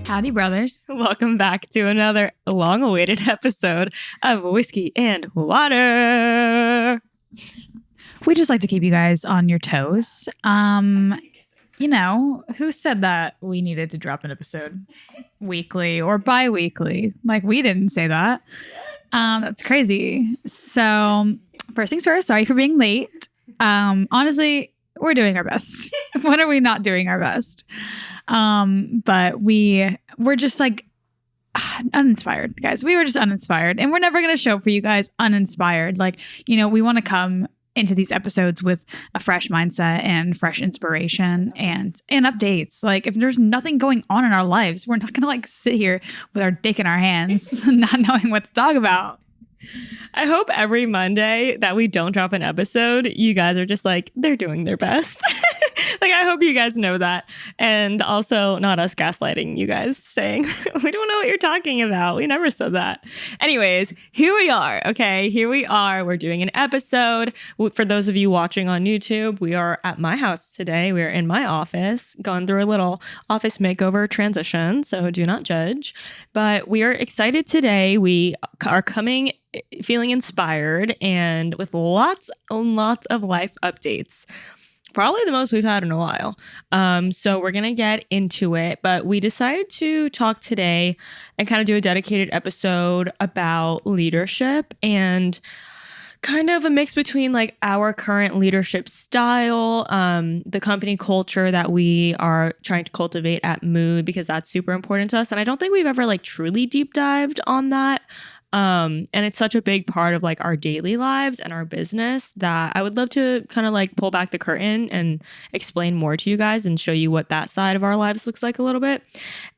Howdy, brothers. Welcome back to another long-awaited episode of Whiskey and Water. We just like to keep you guys on your toes. You know, who said that we needed to drop an episode weekly or bi-weekly? Like, we didn't say that. That's crazy. So, first things first, sorry for being late. Honestly, we're doing our best. When are we not doing our best? But we're just like uninspired, guys. We were just uninspired, and we're never going to show for you guys uninspired. Like, you know, we want to come into these episodes with a fresh mindset and fresh inspiration and updates. Like, if there's nothing going on in our lives, we're not going to like sit here with our dick in our hands, not knowing what to talk about. I hope every Monday that we don't drop an episode, you guys are just like, they're doing their best. Like, I hope you guys know that. And also not us gaslighting you guys saying, we don't know what you're talking about. We never said that. Anyways, here we are. Okay, here we are. We're doing an episode. For those of you watching on YouTube, we are at my house today. We're in my office, gone through a little office makeover transition. So do not judge. But we are excited today. We are coming feeling inspired and with lots and lots of life updates. Probably the most we've had in a while. So we're going to get into it, but we decided to talk today and kind of do a dedicated episode about leadership and kind of a mix between like our current leadership style, the company culture that we are trying to cultivate at Mood, because that's super important to us. And I don't think we've ever like truly deep dived on that. And it's such a big part of like our daily lives and our business that I would love to kind of like pull back the curtain and explain more to you guys and show you what that side of our lives looks like a little bit.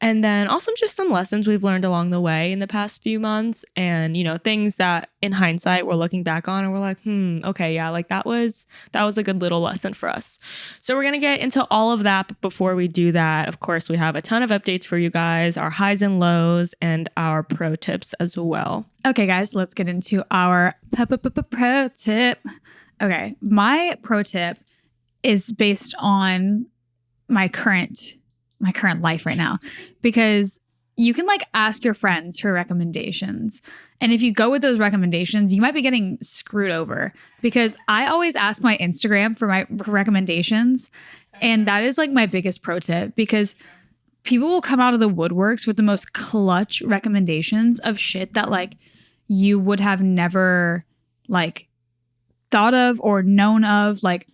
And then also just some lessons we've learned along the way in the past few months, and, you know, things that in hindsight we're looking back on and we're like, okay, yeah, like that was a good little lesson for us. So we're going to get into all of that. But before we do that, of course, we have a ton of updates for you guys, our highs and lows and our pro tips as well. Okay, guys, let's get into our pro tip. Okay, my pro tip is based on my current life right now, because you can like ask your friends for recommendations. And if you go with those recommendations, you might be getting screwed over, because I always ask my Instagram for my recommendations. And that is like my biggest pro tip, because people will come out of the woodworks with the most clutch recommendations of shit that like you would have never like thought of or known of. Like,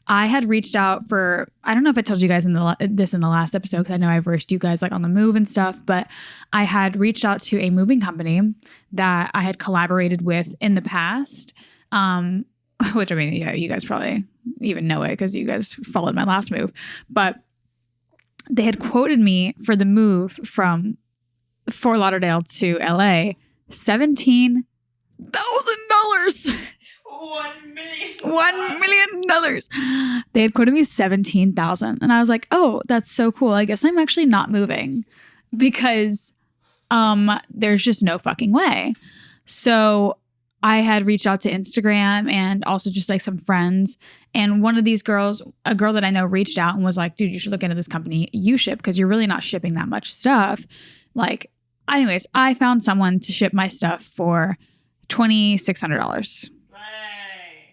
I had reached out for, I don't know if I told you guys in the last episode, because I know I've versed you guys like on the move and stuff, but I had reached out to a moving company that I had collaborated with in the past, which I mean, yeah, you guys probably even know it because you guys followed my last move, but they had quoted me for the move from Fort Lauderdale to LA, $17,000. $1 million. They had quoted me $17,000, and I was like, "Oh, that's so cool. I guess I'm actually not moving, because there's just no fucking way." So I had reached out to Instagram and also just like some friends, and one of these girls, a girl that I know, reached out and was like, "Dude, you should look into this company you ship, because you're really not shipping that much stuff." Like, anyways, I found someone to ship my stuff for $2,600.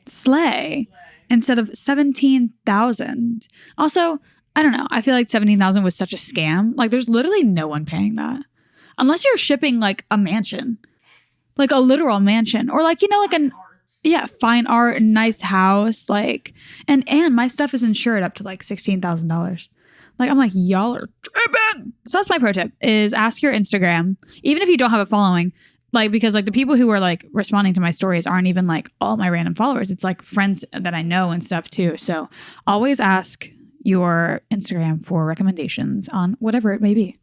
Slay. Instead of $17,000. Also, I don't know. I feel like $17,000 was such a scam. Like, there's literally no one paying that, unless you're shipping like a mansion, like a literal mansion, or like, you know, like fine art, nice house, like, and my stuff is insured up to like $16,000. Like, I'm like, y'all are tripping. So that's my pro tip, is ask your Instagram, even if you don't have a following. Like, because like the people who are like responding to my stories aren't even like all my random followers. It's like friends that I know and stuff too. So always ask your Instagram for recommendations on whatever it may be.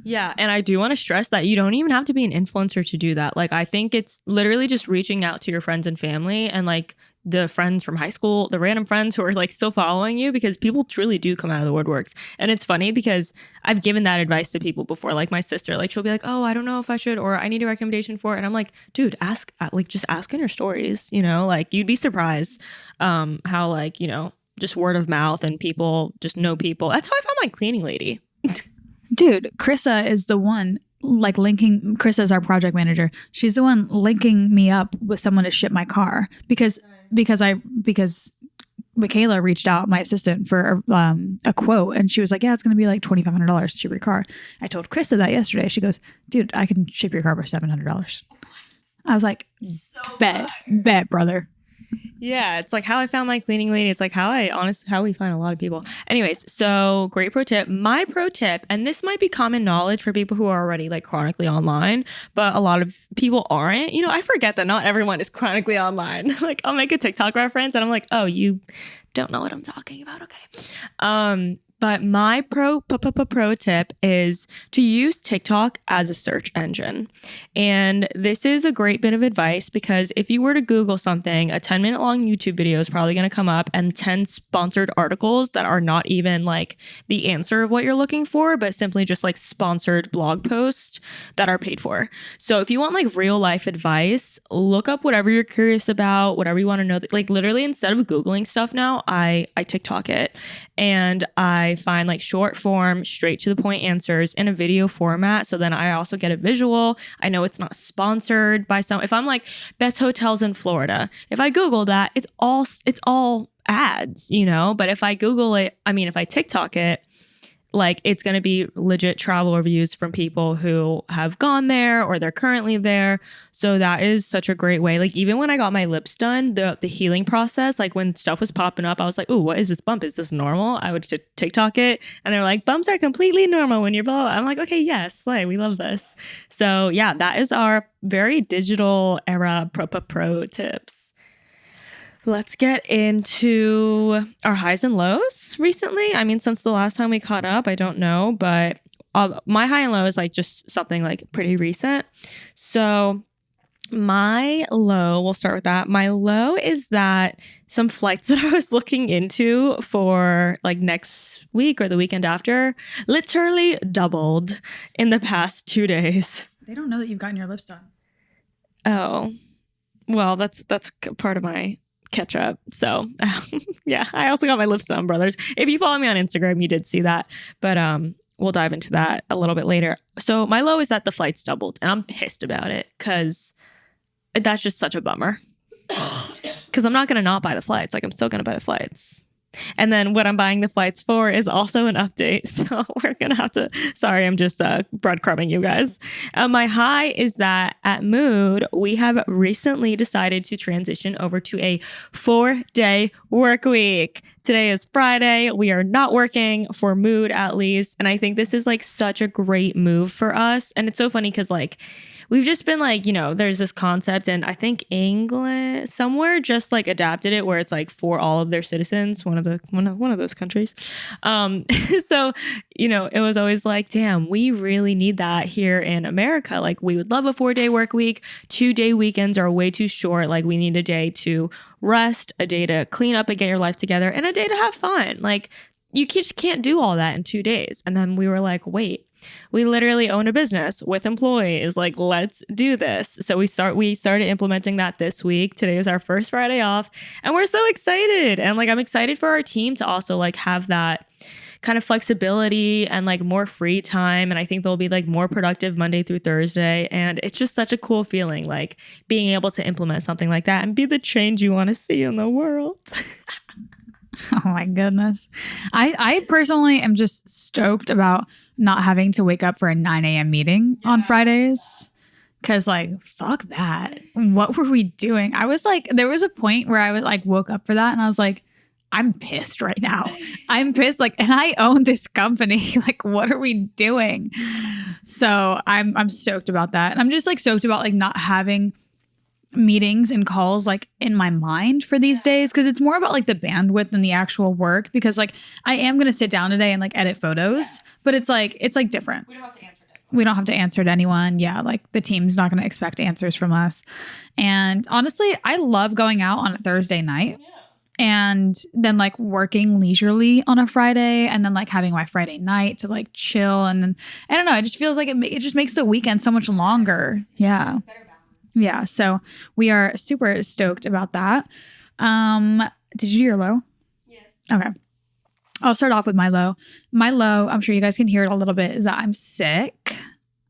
Yeah. And I do want to stress that you don't even have to be an influencer to do that. Like, I think it's literally just reaching out to your friends and family and like the friends from high school, the random friends who are like still following you, because people truly do come out of the woodworks. And it's funny because I've given that advice to people before. Like my sister, like she'll be like, "Oh, I don't know if I should, or I need a recommendation for it." And I'm like, dude, ask, like just ask in your stories, you know, like you'd be surprised how like, you know, just word of mouth and people just know people. That's how I found my cleaning lady. Dude, Dude, Krissa is the one like linking. Krissa is our project manager. She's the one linking me up with someone to ship my car because Michaela reached out, my assistant, for a quote, and she was like, yeah, it's going to be like $2,500 to ship your car. I told Krista that yesterday. She goes, dude, I can ship your car for $700. I was like, bet, brother. Yeah, it's like how I found my cleaning lady. It's like how we find a lot of people. Anyways, so great pro tip. My pro tip, and this might be common knowledge for people who are already like chronically online, but a lot of people aren't. You know, I forget that not everyone is chronically online. Like I'll make a TikTok reference and I'm like, oh, you don't know what I'm talking about. Okay. But my pro tip is to use TikTok as a search engine. And this is a great bit of advice because if you were to Google something, a 10-minute long YouTube video is probably going to come up, and 10 sponsored articles that are not even like the answer of what you're looking for, but simply just like sponsored blog posts that are paid for. So if you want like real life advice, look up whatever you're curious about, whatever you want to know. Like literally instead of Googling stuff now, I TikTok it, and I find like short form, straight to the point answers in a video format. So then I also get a visual. I know it's not sponsored by some. If I'm like best hotels in Florida, if I Google that, it's all ads, you know. But if I if I TikTok it, like it's going to be legit travel reviews from people who have gone there or they're currently there. So that is such a great way. Like even when I got my lips done, the healing process, like when stuff was popping up, I was like, oh, what is this bump? Is this normal? I would TikTok it and they're like, bumps are completely normal when you're blah. I'm like, okay, yes, slay, we love this. So yeah, that is our very digital era pro tips. Let's get into our highs and lows recently. I mean, since the last time we caught up, I don't know, but my high and low is like just something like pretty recent. So my low, we'll start with that. My low is that some flights that I was looking into for like next week or the weekend after literally doubled in the past 2 days. They don't know that you've gotten your lips done. Oh, well, that's part of my catch up. So yeah, I also got my lips done, brothers. If you follow me on Instagram, you did see that, but we'll dive into that a little bit later. So my low is that the flights doubled, and I'm pissed about it because that's just such a bummer. Because I'm not gonna not buy the flights. Like I'm still gonna buy the flights. And then what I'm buying the flights for is also an update. So we're going to have to, sorry, I'm just breadcrumbing you guys. My high is that at Mood, we have recently decided to transition over to a 4-day work week. Today is Friday. We are not working for Mood at least. And I think this is like such a great move for us. And it's so funny because like, we've just been like, you know, there's this concept, and I think England somewhere just like adapted it where it's like for all of their citizens, one of those countries. So, you know, it was always like, damn, we really need that here in America. Like we would love a 4-day work week. 2-day weekends are way too short. Like we need a day to rest, a day to clean up and get your life together, and a day to have fun. Like you just can't do all that in 2 days. And then we were like, wait, we literally own a business with employees. Like, let's do this. So we started implementing that this week. Today is our first Friday off, and we're so excited. And like, I'm excited for our team to also like have that kind of flexibility and like more free time. And I think they'll be like more productive Monday through Thursday. And it's just such a cool feeling, like being able to implement something like that and be the change you want to see in the world. Oh my goodness. I personally am just stoked about not having to wake up for a 9 a.m. meeting on Fridays. Cause like, fuck that. What were we doing? I was like, there was a point where I was like, woke up for that and I was like, I'm pissed right now. I'm pissed. Like, and I own this company. Like, what are we doing? So I'm stoked about that. And I'm just like stoked about like not having meetings and calls like in my mind for these days, because it's more about like the bandwidth than the actual work, because like I am going to sit down today and like edit photos, but it's like different. We don't have to answer to anyone. Yeah, like the team's not going to expect answers from us. And honestly, I love going out on a Thursday night and then like working leisurely on a Friday, and then like having my Friday night to like chill. And then I don't know, it just feels like it just makes the weekend so much longer. Yeah. Yeah, so we are super stoked about that. Did you do your low? Yes. Okay. I'll start off with my low. My low, I'm sure you guys can hear it a little bit, is that I'm sick.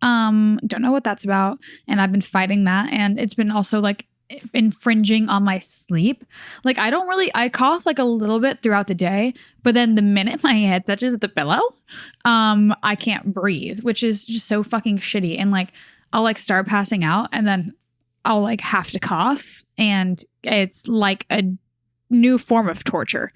Don't know what that's about. And I've been fighting that. And it's been also like infringing on my sleep. Like I cough like a little bit throughout the day, but then the minute my head touches the pillow, I can't breathe, which is just so fucking shitty. And like I'll like start passing out and then I'll like have to cough, and it's like a new form of torture.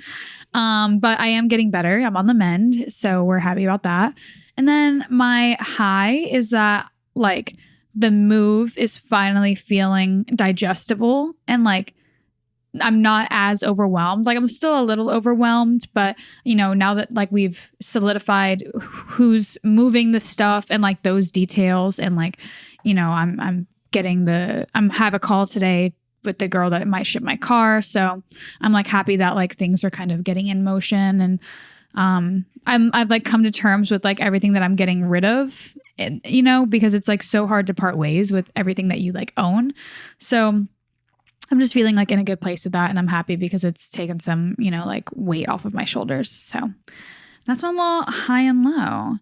But I am getting better. I'm on the mend, so we're happy about that. And then my high is that like the move is finally feeling digestible, and like I'm not as overwhelmed. Like I'm still a little overwhelmed, but you know, now that like we've solidified who's moving the stuff and like those details, and like, you know, I'm have a call today with the girl that might ship my car. So I'm like happy that like things are kind of getting in motion, and I've like come to terms with like everything that I'm getting rid of, you know, because it's like so hard to part ways with everything that you like own. So I'm just feeling like in a good place with that, and I'm happy because it's taken some, you know, like weight off of my shoulders. So that's my little high and low.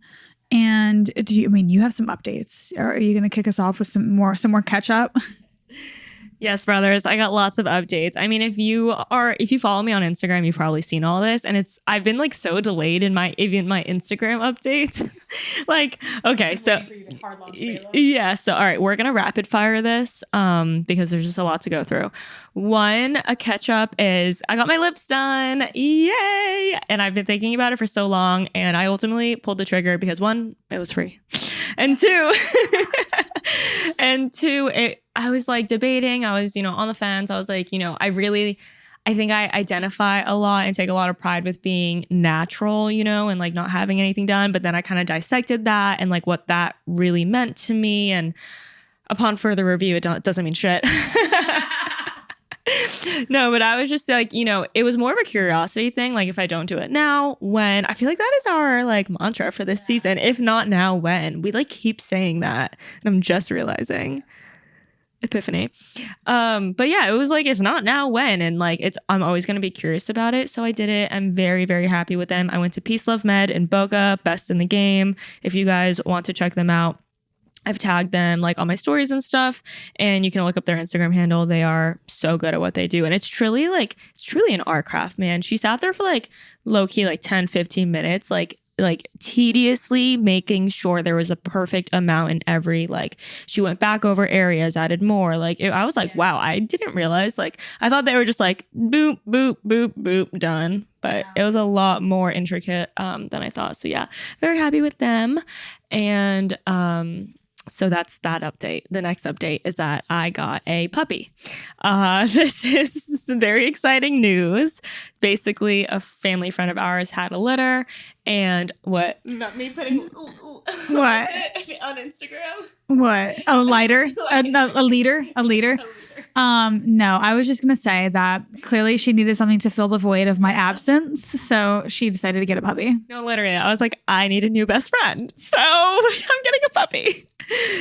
And you have some updates? Or are you going to kick us off with some more catch up? Yes, brothers. I got lots of updates. I mean, if you follow me on Instagram, you've probably seen all this, and I've been like so delayed in my Instagram updates. Like, okay, so yeah, so all right, we're gonna rapid fire this because there's just a lot to go through. One, a catch up is I got my lips done, yay! And I've been thinking about it for so long, and I ultimately pulled the trigger because one, it was free, and two, I was like debating. I was, you know, on the fence. I was like, you know, I think I identify a lot and take a lot of pride with being natural, you know, and like not having anything done. But then I kind of dissected that and like what that really meant to me. And upon further review, it doesn't mean shit. No, but I was just like, you know, it was more of a curiosity thing. Like if I don't do it now, when? I feel like that is our like mantra for this season. If not now, when? We like keep saying that. And I'm just realizing. Epiphany. But yeah, it was like, if not now, when? And like I'm always going to be curious about it. So I did it. I'm very, very happy with them. I went to Peace Love Med in Boca, best in the game. If you guys want to check them out, I've tagged them like on my stories and stuff, and you can look up their Instagram handle. They are so good at what they do. And it's truly an art craft, man. She sat there for like low key, like 10, 15 minutes, like tediously making sure there was a perfect amount in every, like she went back over areas, added more. Like I was like, wow, I didn't realize, like I thought they were just like boop, boop, boop, boop, done. But it was a lot more intricate than I thought. So yeah, very happy with them. And so that's that update. The next update is that I got a puppy. This is some very exciting news. Basically, a family friend of ours had a litter, and what? Not me putting what on Instagram. What? Oh, lighter? A liter? A liter? No, I was just gonna say that clearly she needed something to fill the void of my absence, so she decided to get a puppy. No, literally, I was like, I need a new best friend, so I'm getting a puppy.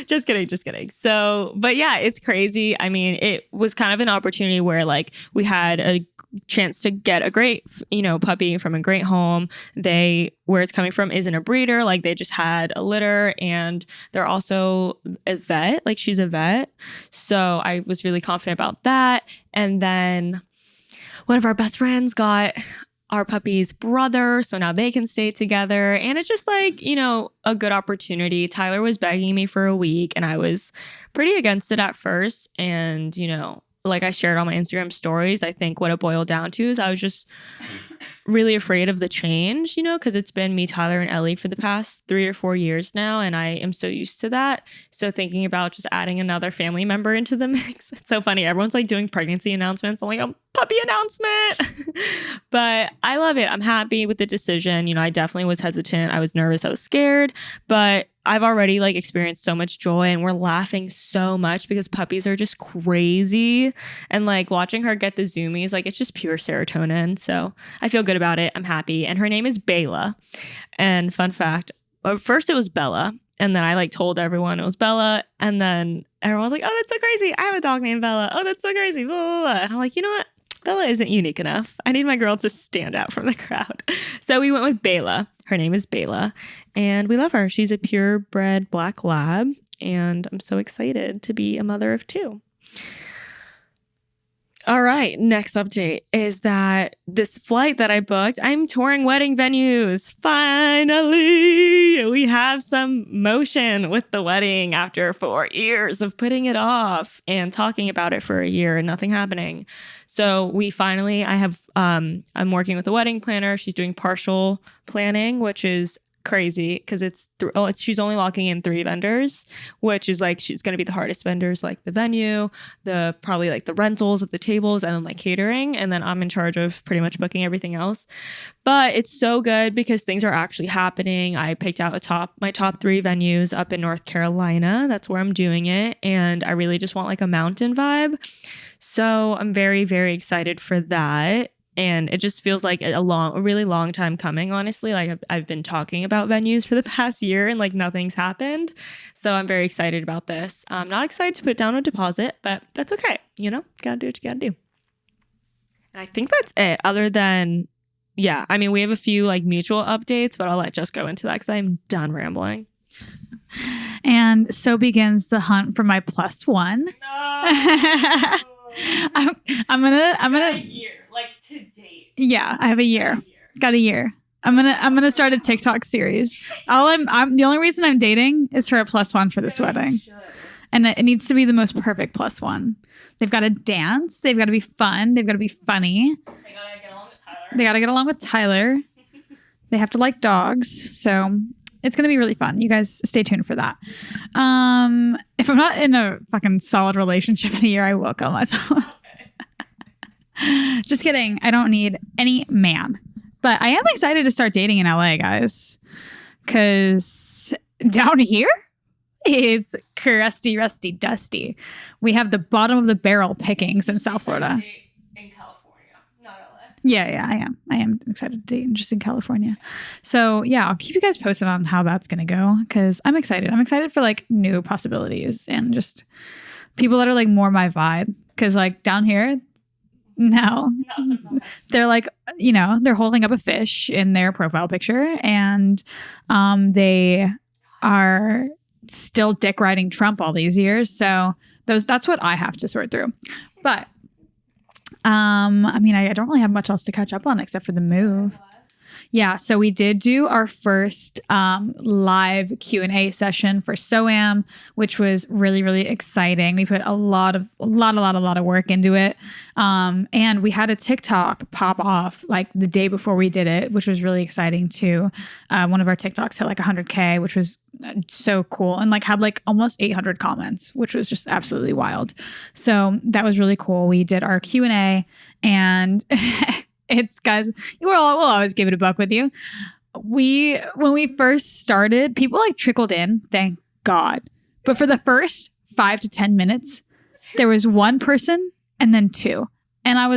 Just kidding. So, but yeah, it's crazy. I mean, it was kind of an opportunity where like we had a chance to get a great, you know, puppy from a great home. Where it's coming from isn't a breeder. Like they just had a litter, and they're also a vet. Like she's a vet. So I was really confident about that. And then one of our best friends got our puppy's brother, so now they can stay together. And it's just like, you know, a good opportunity. Tyler was begging me for a week, and I was pretty against it at first. And, you know, like I shared on my Instagram stories, I think what it boiled down to is I was just really afraid of the change, you know, because it's been me, Tyler, and Ellie for the past 3 or 4 years now, and I am so used to that. So thinking about just adding another family member into the mix, it's so funny. Everyone's like doing pregnancy announcements. I'm like, a puppy announcement. But I love it. I'm happy with the decision. You know, I definitely was hesitant. I was nervous. I was scared, but I've already like experienced so much joy, and we're laughing so much because puppies are just crazy. And like watching her get the zoomies, like it's just pure serotonin. So I feel good about it. I'm happy. And her name is Bella. And fun fact, at first it was Bella. And then I like told everyone it was Bella. And then everyone was like, oh, that's so crazy. I have a dog named Bella. Oh, that's so crazy. Blah, blah, blah. And I'm like, you know what? Bella isn't unique enough. I need my girl to stand out from the crowd. So we went with Bela. Her name is Bela, and we love her. She's a purebred black lab, and I'm so excited to be a mother of 2. All right, next update is that this flight that I booked, I'm touring wedding venues. Finally, we have some motion with the wedding after 4 years of putting it off and talking about it for a year and nothing happening. So I'm working with a wedding planner. She's doing partial planning, which is crazy because she's only locking in 3 vendors, which is like she's going to be the hardest vendors, like the venue, probably like the rentals of the tables, and then like catering, and then I'm in charge of pretty much booking everything else. But it's so good because things are actually happening. I picked out my top 3 venues up in North Carolina. That's where I'm doing it, and I really just want like a mountain vibe. So I'm very, very excited for that. And it just feels like a really long time coming, honestly. Like I've been talking about venues for the past year and like nothing's happened. So I'm very excited about this. I'm not excited to put down a deposit, but that's okay. You know, gotta do what you gotta do. And I think that's it. Other than, yeah, I mean, we have a few like mutual updates, but I'll let Jess go into that because I'm done rambling. And so begins the hunt for my +1. No. I'm gonna a year, like to date. Yeah, I have a year. Got a year. I'm gonna start a TikTok series. I'm the only reason I'm dating is for a +1 for this wedding. And it needs to be the most perfect +1. They've got to dance, they've got to be fun, they've got to be funny. They gotta get along with Tyler. They have to like dogs. So it's going to be really fun. You guys stay tuned for that. If I'm not in a fucking solid relationship in a year, I will kill myself. Just kidding. I don't need any man. But I am excited to start dating in LA, guys. Because down here, it's crusty, rusty, dusty. We have the bottom of the barrel pickings in South Florida. In California, not LA. Yeah, I am excited to date just in California. So yeah, I'll keep you guys posted on how that's gonna go because I'm excited. I'm excited for like new possibilities and just people that are like more my vibe. Because like down here, no, they're like, you know, they're holding up a fish in their profile picture and they are still dick riding Trump all these years. So that's what I have to sort through. But I mean, I don't really have much else to catch up on except for the move. Yeah, so we did do our first live Q&A session for SOAM, which was really, really exciting. We put a lot of work into it. And we had a TikTok pop off like the day before we did it, which was really exciting too. One of our TikToks hit like 100K, which was so cool, and like had like almost 800 comments, which was just absolutely wild. So that was really cool. We did our Q&A and it's, guys, we'll always give it a buck with you. When we first started, people like trickled in, thank God. But for the first 5 to 10 minutes, there was one person and then 2. And I'm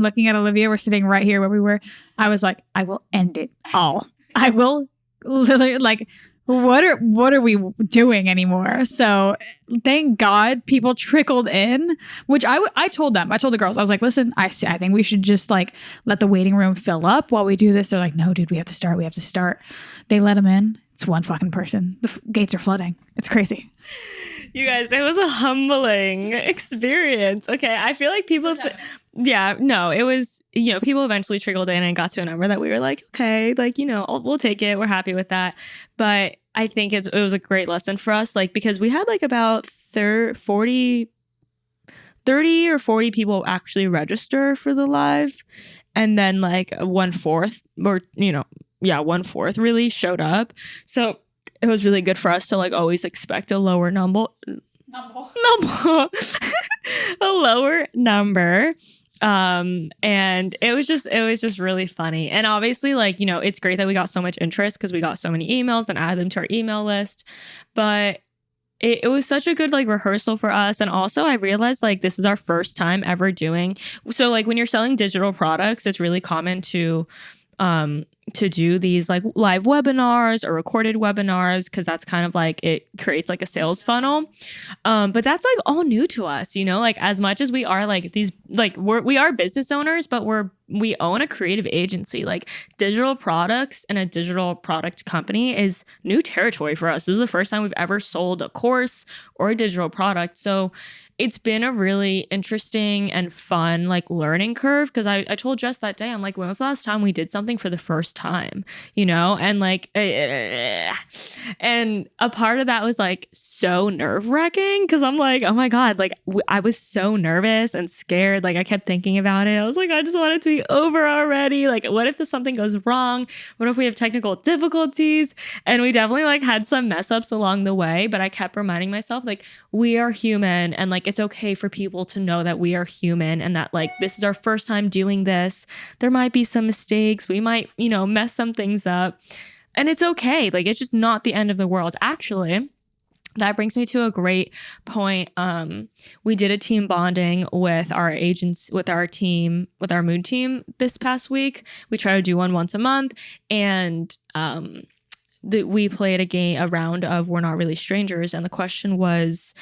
looking at Olivia. We're sitting right here where we were. I was like, I will end it all. I will literally like, what are we doing anymore? So thank God people trickled in, which I told the girls, I was like, listen, I think we should just like let the waiting room fill up while we do this. They're like, no, dude, we have to start. They let them in. It's one fucking person. The gates are flooding. It's crazy. You guys, it was a humbling experience. Okay, I feel like people... it was, people eventually trickled in and got to a number that we were like, okay, like, we'll take it. We're happy with that. But I think it was a great lesson for us, like, because we had like about 30 or 40 people actually register for the live. And then like 1/4 or, 1/4 really showed up. So it was really good for us to like always expect a lower number. A lower number. And it was just really funny. And obviously, like, it's great that we got so much interest because we got so many emails and added them to our email list. But it was such a good like rehearsal for us. And also I realized like this is our first time ever doing. So like when you're selling digital products, it's really common to to do these like live webinars or recorded webinars, because that's kind of like it creates like a sales funnel. But that's like all new to us, you know, like as much as we are like these, like we are business owners, but we own a creative agency. Like digital products and a digital product company is new territory for us. This is the first time we've ever sold a course or a digital product. So it's been a really interesting and fun like learning curve, because I told Jess that day, I'm like, when was the last time we did something for the first time, you know? And like and a part of that was like so nerve-wracking, because I'm like, oh my God, like I was so nervous and scared. Like I kept thinking about it. I was like, I just want it to be over already. Like what if something goes wrong? What if we have technical difficulties? And we definitely like had some mess ups along the way, but I kept reminding myself like we are human, and like it's okay for people to know that we are human, and that like this is our first time doing this. There might be some mistakes. We might, you know, mess some things up, and it's okay. Like it's just not the end of the world. Actually, that brings me to a great point. We did a team bonding with our agents, with our team, with our mood team this past week. We try to do one once a month, and we played a round of We're Not Really Strangers, and the question was,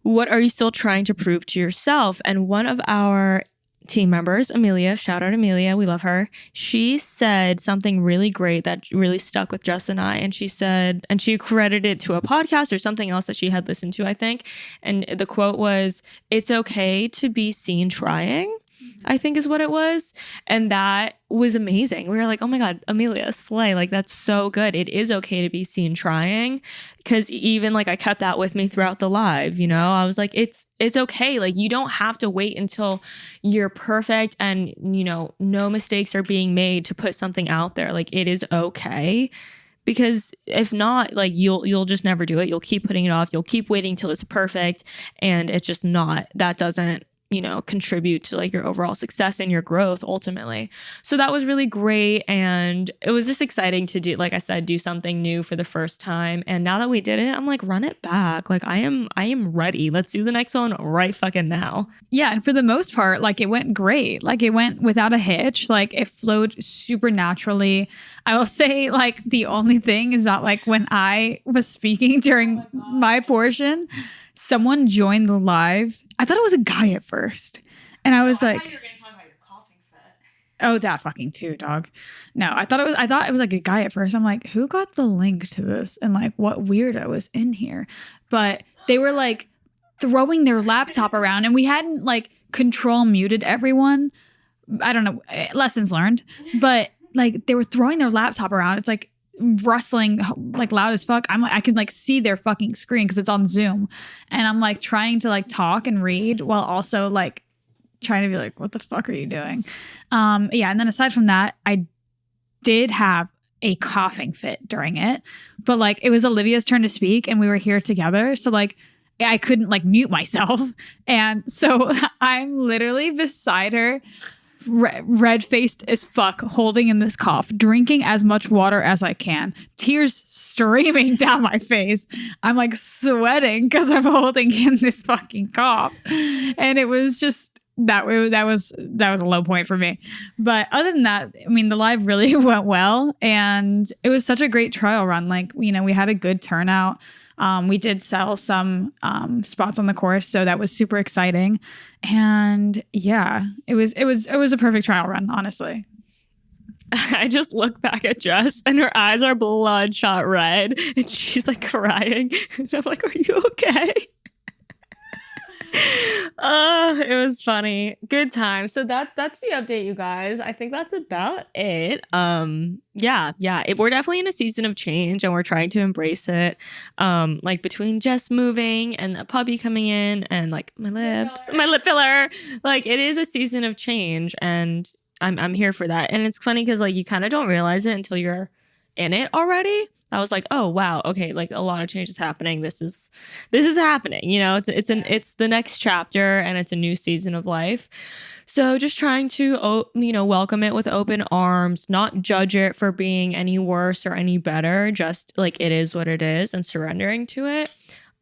what are you still trying to prove to yourself? And one of our team members, Amelia, shout out Amelia, we love her. She said something really great that really stuck with Jess and I. And she said, and she credited it to a podcast or something else that she had listened to, I think. And the quote was, "It's okay to be seen trying," I think is what it was. And that was amazing. We were like, oh my God, Amelia, slay. Like, that's so good. It is okay to be seen trying. Because even like I kept that with me throughout the live, you know, I was like, it's okay. Like, you don't have to wait until you're perfect and, you know, no mistakes are being made to put something out there. Like, it is okay. Because if not, like you'll just never do it. You'll keep putting it off. You'll keep waiting till it's perfect. And it's just not, that doesn't, you know, contribute to like your overall success and your growth ultimately. So that was really great. And it was just exciting to do, like I said, do something new for the first time. And now that we did it, I'm like, run it back. Like I am ready. Let's do the next one right fucking now. Yeah. And for the most part, like it went great. Like it went without a hitch. Like it flowed super naturally. I will say like the only thing is that like when I was speaking during my portion, someone joined the live. I thought it was a guy at first. And I was like, you were going to talk about your coughing fit. Oh, that fucking too, dog. No, I thought it was like a guy at first. I'm like, who got the link to this? And like what weirdo was in here? But they were like throwing their laptop around, and we hadn't like control muted everyone. I don't know, lessons learned. But like they were throwing their laptop around. It's like rustling like loud as fuck. I'm like, I can like see their fucking screen because it's on Zoom, and I'm like trying to like talk and read while also like trying to be like, what the fuck are you doing? Yeah. And then aside from that, I did have a coughing fit during it, but like it was Olivia's turn to speak and we were here together. So like I couldn't like mute myself. And so I'm literally beside her, red-faced as fuck, holding in this cough, drinking as much water as I can, tears streaming down my face. I'm like sweating because I'm holding in this fucking cough. And it was just that was a low point for me. But other than that, I mean, the live really went well, and it was such a great trial run. Like, you know, we had a good turnout. We did sell some spots on the course, so that was super exciting. And yeah, it was a perfect trial run, honestly. I just look back at Jess and her eyes are bloodshot red and she's like crying. And I'm like, are you okay? It was funny. Good time. So that's the update, you guys. I think that's about it. We're definitely in a season of change and we're trying to embrace it. Like between Jess moving and the puppy coming in and like my lip filler, like it is a season of change, and I'm here for that. And it's funny because like you kind of don't realize it until you're in it already. I was like, oh wow, okay, like a lot of change is happening. This is happening. You know, it's the next chapter and it's a new season of life. So just trying to welcome it with open arms, not judge it for being any worse or any better. Just like it is what it is, and surrendering to it.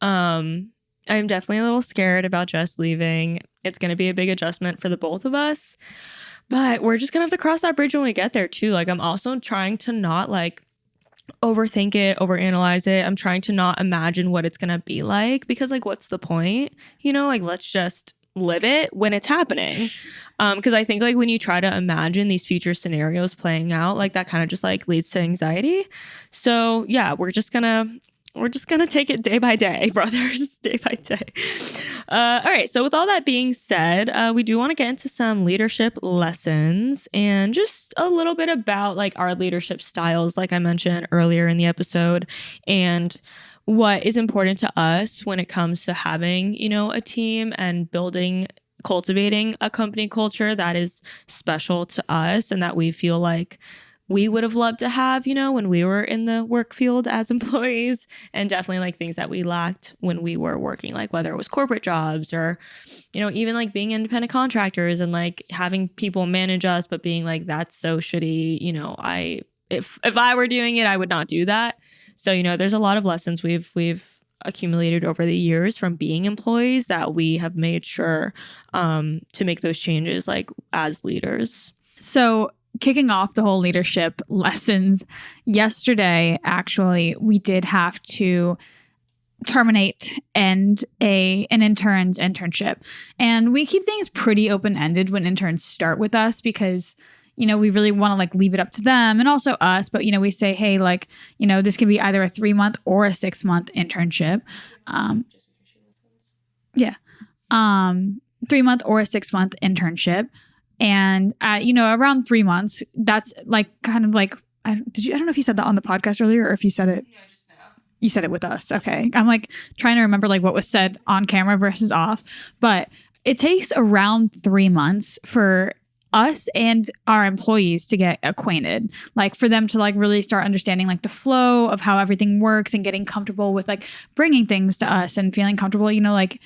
I'm definitely a little scared about Jess leaving. It's going to be a big adjustment for the both of us. But we're just gonna have to cross that bridge when we get there too. Like, I'm also trying to not like overthink it, overanalyze it. I'm trying to not imagine what it's gonna be like, because like, what's the point? You know, like, let's just live it when it's happening. Because I think like when you try to imagine these future scenarios playing out, like that kind of just like leads to anxiety. So yeah, we're just gonna take it day by day, brothers, day by day. All right. So with all that being said, we do want to get into some leadership lessons and just a little bit about like our leadership styles, like I mentioned earlier in the episode, and what is important to us when it comes to having, you know, a team and cultivating a company culture that is special to us and that we feel like we would have loved to have, you know, when we were in the work field as employees, and definitely like things that we lacked when we were working, like whether it was corporate jobs or, you know, even like being independent contractors and like having people manage us, but being like, that's so shitty. You know, if I were doing it, I would not do that. So, you know, there's a lot of lessons we've accumulated over the years from being employees that we have made sure to make those changes like as leaders. So kicking off the whole leadership lessons, yesterday, actually, we did have to end an intern's internship. And we keep things pretty open-ended when interns start with us because, you know, we really want to like leave it up to them and also us. But, you know, we say, hey, like, you know, this could be either a 3-month or a 6-month internship. 3-month or a 6-month internship. And, you know, around 3 months, that's like kind of like, I don't know if you said that on the podcast earlier or if you said it. No, just now. You said it with us. Okay. I'm like trying to remember like what was said on camera versus off. But it takes around 3 months for us and our employees to get acquainted, like for them to like really start understanding like the flow of how everything works and getting comfortable with like bringing things to us and feeling comfortable, you know, like,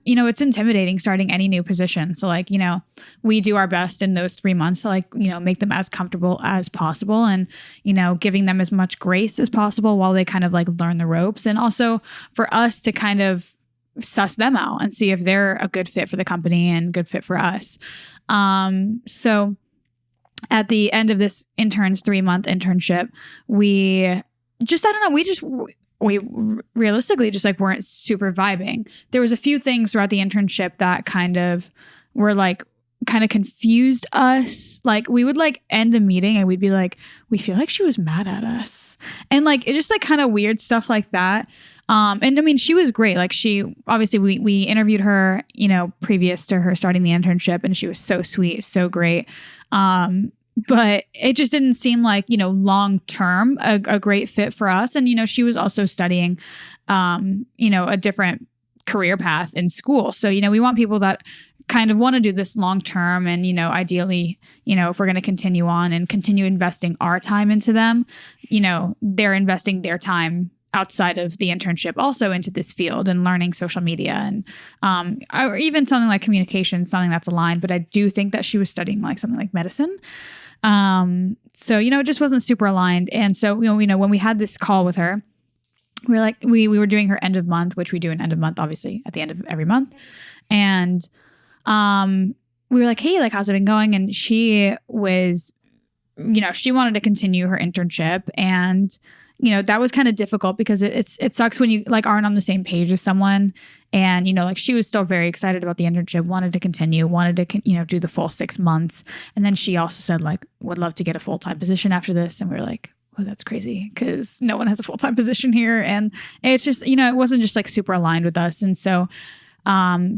you know, it's intimidating starting any new position. So like, you know, we do our best in those 3 months to like, you know, make them as comfortable as possible and, you know, giving them as much grace as possible while they kind of like learn the ropes. And also for us to kind of suss them out and see if they're a good fit for the company and good fit for us. So at the end of this intern's 3-month internship, we realistically just like weren't super vibing. There was a few things throughout the internship that kind of were like kind of confused us. Like we would like end a meeting and we'd be like, we feel like she was mad at us. And like it just like kind of weird stuff like that. And I mean, she was great. Like we interviewed her, you know, previous to her starting the internship, and she was so sweet, so great. But it just didn't seem like, you know, long term a great fit for us. And, you know, she was also studying, you know, a different career path in school. So, you know, we want people that kind of want to do this long term. And, you know, ideally, you know, if we're going to continue on and continue investing our time into them, you know, they're investing their time outside of the internship also into this field and learning social media and or even something like communication, something that's aligned. But I do think that she was studying like something like medicine. So, you know, it just wasn't super aligned. And so, you know, when we had this call with her, we were like, we were doing her end of month, which we do an end of month, obviously at the end of every month. And we were like, hey, like, how's it been going? And she was, you know, she wanted to continue her internship. And, you know, that was kind of difficult because it sucks when you like aren't on the same page as someone. And, you know, like she was still very excited about the internship, wanted to continue, you know, do the full 6 months. And then she also said like, would love to get a full-time position after this. And we were like, oh, that's crazy because no one has a full-time position here. And it's just, you know, it wasn't just like super aligned with us. And so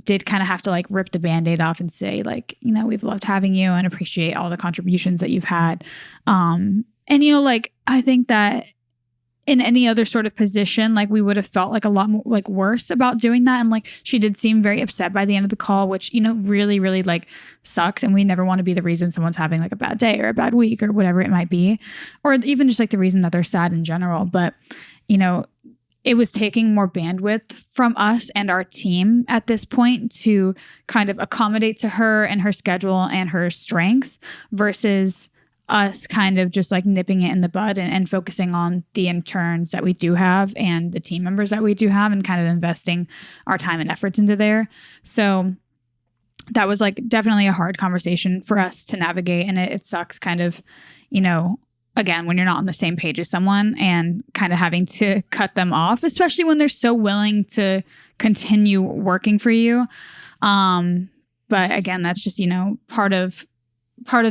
did kind of have to like rip the Band-Aid off and say like, you know, we've loved having you and appreciate all the contributions that you've had. And, you know, like, I think that in any other sort of position, like we would have felt like a lot more like worse about doing that. And like she did seem very upset by the end of the call, which, you know, really, really like sucks. And we never want to be the reason someone's having like a bad day or a bad week or whatever it might be, or even just like the reason that they're sad in general. But, you know, it was taking more bandwidth from us and our team at this point to kind of accommodate to her and her schedule and her strengths versus us kind of just like nipping it in the bud and focusing on the interns that we do have and the team members that we do have and kind of investing our time and efforts into there. So that was like definitely a hard conversation for us to navigate. And it sucks kind of, you know, again, when you're not on the same page as someone and kind of having to cut them off, especially when they're so willing to continue working for you. But again, that's just, you know, part of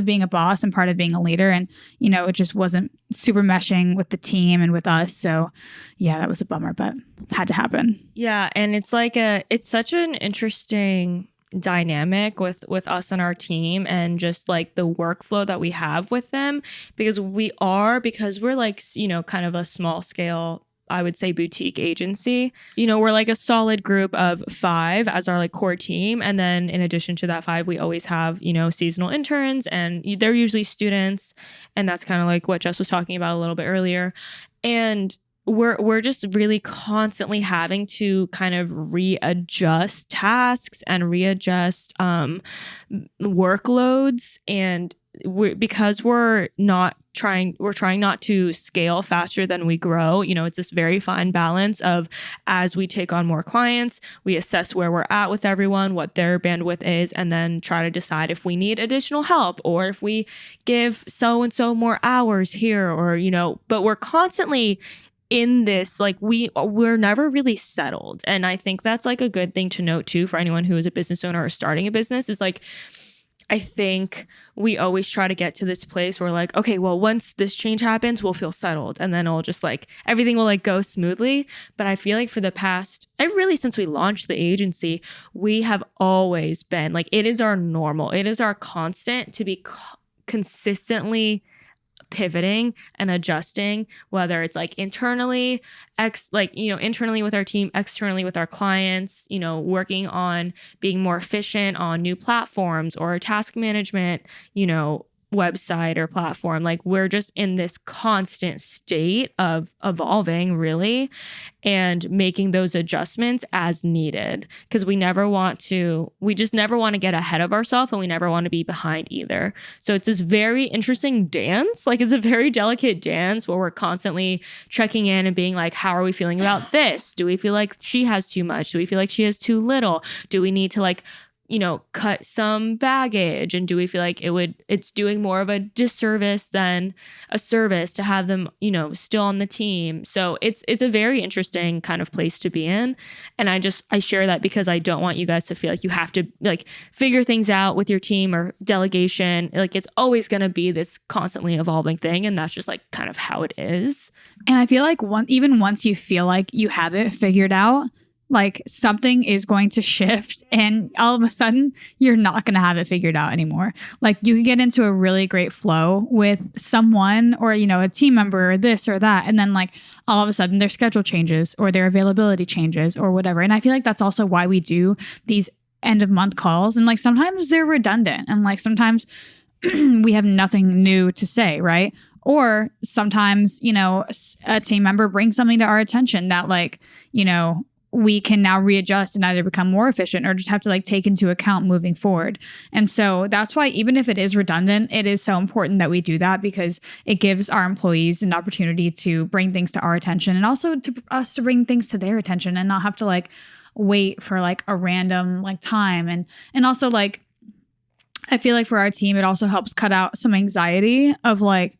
being a boss and part of being a leader. And, you know, it just wasn't super meshing with the team and with us. So yeah, that was a bummer, but had to happen. Yeah. And it's like it's such an interesting dynamic with us and our team, and just like the workflow that we have with them, because we're like, you know, kind of a small scale, I would say, boutique agency. You know, we're like a solid group of 5 as our like core team. And then in addition to that 5, we always have, you know, seasonal interns, and they're usually students. And that's kind of like what Jess was talking about a little bit earlier. And we're just really constantly having to kind of readjust tasks and readjust workloads. And because we're trying not to scale faster than we grow. You know, it's this very fine balance of, as we take on more clients, we assess where we're at with everyone, what their bandwidth is, and then try to decide if we need additional help, or if we give so and so more hours here, or, you know, but we're constantly in this, like, we're never really settled. And I think that's like a good thing to note too, for anyone who is a business owner or starting a business, is like, I think we always try to get to this place where like, okay, well, once this change happens, we'll feel settled, and then it'll just like, everything will like go smoothly. But I feel like for the past, since we launched the agency, we have always been like, it is our normal, it is our constant to be consistently pivoting and adjusting, whether it's like internally internally with our team, externally with our clients, you know, working on being more efficient on new platforms or task management, you know, website or platform. Like, we're just in this constant state of evolving, really, and making those adjustments as needed, because we just never want to get ahead of ourselves, and we never want to be behind either. So it's this very interesting dance. Like, it's a very delicate dance where we're constantly checking in and being like, how are we feeling about this? Do we feel like she has too much? Do we feel like she has too little? Do we need to like, you know, cut some baggage? And do we feel like it's doing more of a disservice than a service to have them, you know, still on the team? So it's a very interesting kind of place to be in. And I share that because I don't want you guys to feel like you have to like figure things out with your team or delegation. Like, it's always going to be this constantly evolving thing. And that's just like kind of how it is. And I feel like even once you feel like you have it figured out, like, something is going to shift, and all of a sudden you're not going to have it figured out anymore. Like, you can get into a really great flow with someone, or, you know, a team member, or this or that, and then like all of a sudden their schedule changes or their availability changes or whatever. And I feel like that's also why we do these end of month calls. And like, sometimes they're redundant, and like sometimes we have nothing new to say, right? Or sometimes, you know, a team member brings something to our attention that, like, you know, we can now readjust and either become more efficient or just have to like take into account moving forward. And so that's why, even if it is redundant, it is so important that we do that, because it gives our employees an opportunity to bring things to our attention, and also to us to bring things to their attention, and not have to like wait for like a random like time. And also, like, I feel like for our team, it also helps cut out some anxiety of like,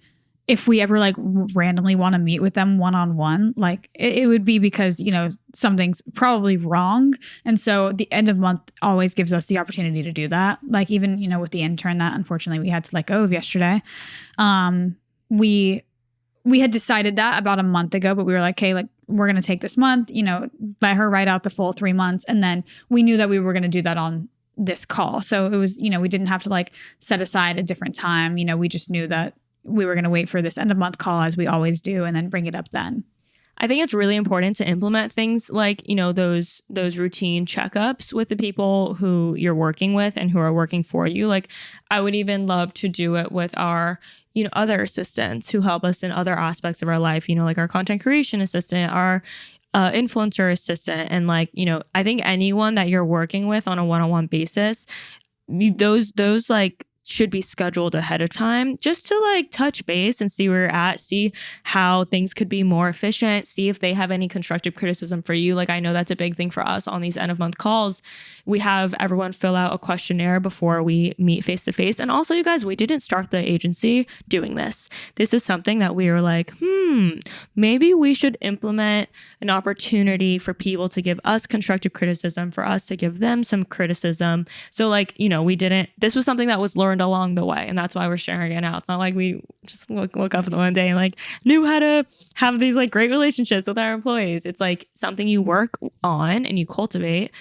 if we ever like randomly want to meet with them one-on-one, like it would be because, you know, something's probably wrong. And so the end of month always gives us the opportunity to do that. Like, even, you know, with the intern that unfortunately we had to let go of yesterday, we had decided that about a month ago, but we were like, okay, like, we're going to take this month, you know, let her write out the full 3 months. And then we knew that we were going to do that on this call. So it was, you know, we didn't have to like set aside a different time. You know, we just knew that we were going to wait for this end of month call, as we always do, and then bring it up then. I think it's really important to implement things like, you know, those routine checkups with the people who you're working with and who are working for you. Like, I would even love to do it with our, you know, other assistants who help us in other aspects of our life, you know, like our content creation assistant, our influencer assistant. And like, you know, I think anyone that you're working with on a one-on-one basis, those like should be scheduled ahead of time just to like touch base and see where you're at, see how things could be more efficient, see if they have any constructive criticism for you. Like I know that's a big thing for us on these end of month calls. We have everyone fill out a questionnaire before we meet face to face. And also, you guys, we didn't start the agency doing this. This is something that we were like, maybe we should implement an opportunity for people to give us constructive criticism, for us to give them some criticism. So like, you know, this was something that was learned along the way, and that's why we're sharing it now. It's not like we just woke up one day and like knew how to have these like great relationships with our employees. It's like something you work on and you cultivate.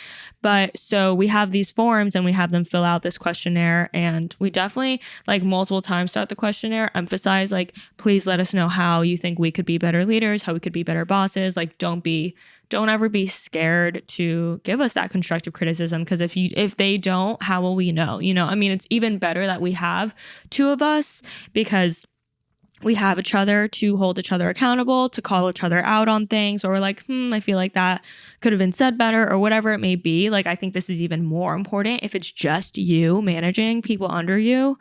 But so we have these forms and we have them fill out this questionnaire, and we definitely like multiple times throughout the questionnaire emphasize like, please let us know how you think we could be better leaders, how we could be better bosses. Like don't ever be scared to give us that constructive criticism, because if they don't, how will we know? You know, I mean, it's even better that we have two of us, because we have each other to hold each other accountable, to call each other out on things, or we're like, I feel like that could have been said better, or whatever it may be. Like, I think this is even more important if it's just you managing people under you.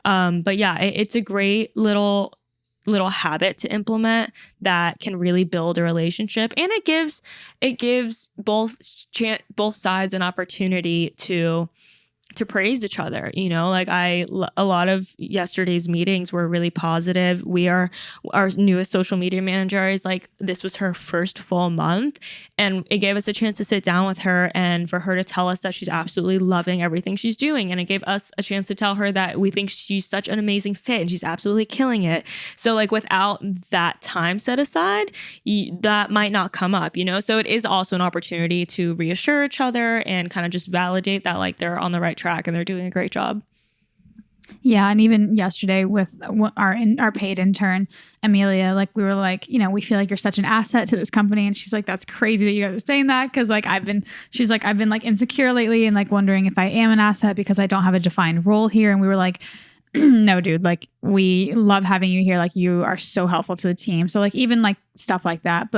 But yeah, it's a great little habit to implement that can really build a relationship, and it gives both sides an opportunity to praise each other. You know, like a lot of yesterday's meetings were really positive. Our newest social media manager is like, this was her first full month, and it gave us a chance to sit down with her and for her to tell us that she's absolutely loving everything she's doing. And it gave us a chance to tell her that we think she's such an amazing fit and she's absolutely killing it. So like without that time set aside, that might not come up, you know? So it is also an opportunity to reassure each other and kind of just validate that like they're on the right track and they're doing a great job. Yeah, and even yesterday with our paid intern, Amelia, like we were like, you know, we feel like you're such an asset to this company, and she's like, that's crazy that you guys are saying that, because like I've been like insecure lately and like wondering if I am an asset because I don't have a defined role here. And we were like, no, dude, like we love having you here. Like you are so helpful to the team. So like even like stuff like that,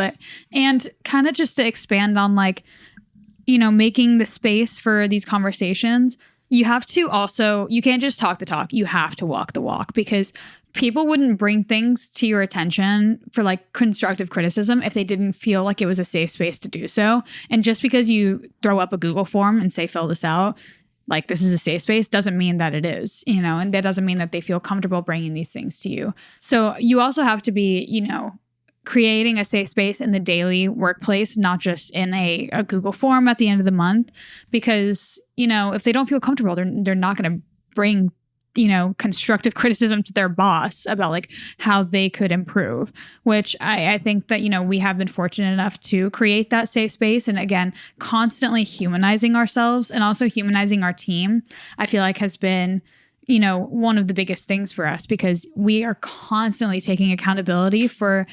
and kind of just to expand on like, you know, making the space for these conversations. You have to also, you can't just talk the talk. You have to walk the walk, because people wouldn't bring things to your attention for like constructive criticism if they didn't feel like it was a safe space to do so. And just because you throw up a Google form and say, fill this out, like this is a safe space, doesn't mean that it is, you know, and that doesn't mean that they feel comfortable bringing these things to you. So you also have to be, you know, creating a safe space in the daily workplace, not just in a Google form at the end of the month, because, you know, if they don't feel comfortable, they're not going to bring, you know, constructive criticism to their boss about like how they could improve, which I think that, you know, we have been fortunate enough to create that safe space. And again, constantly humanizing ourselves and also humanizing our team, I feel like has been, you know, one of the biggest things for us, because we are constantly taking accountability for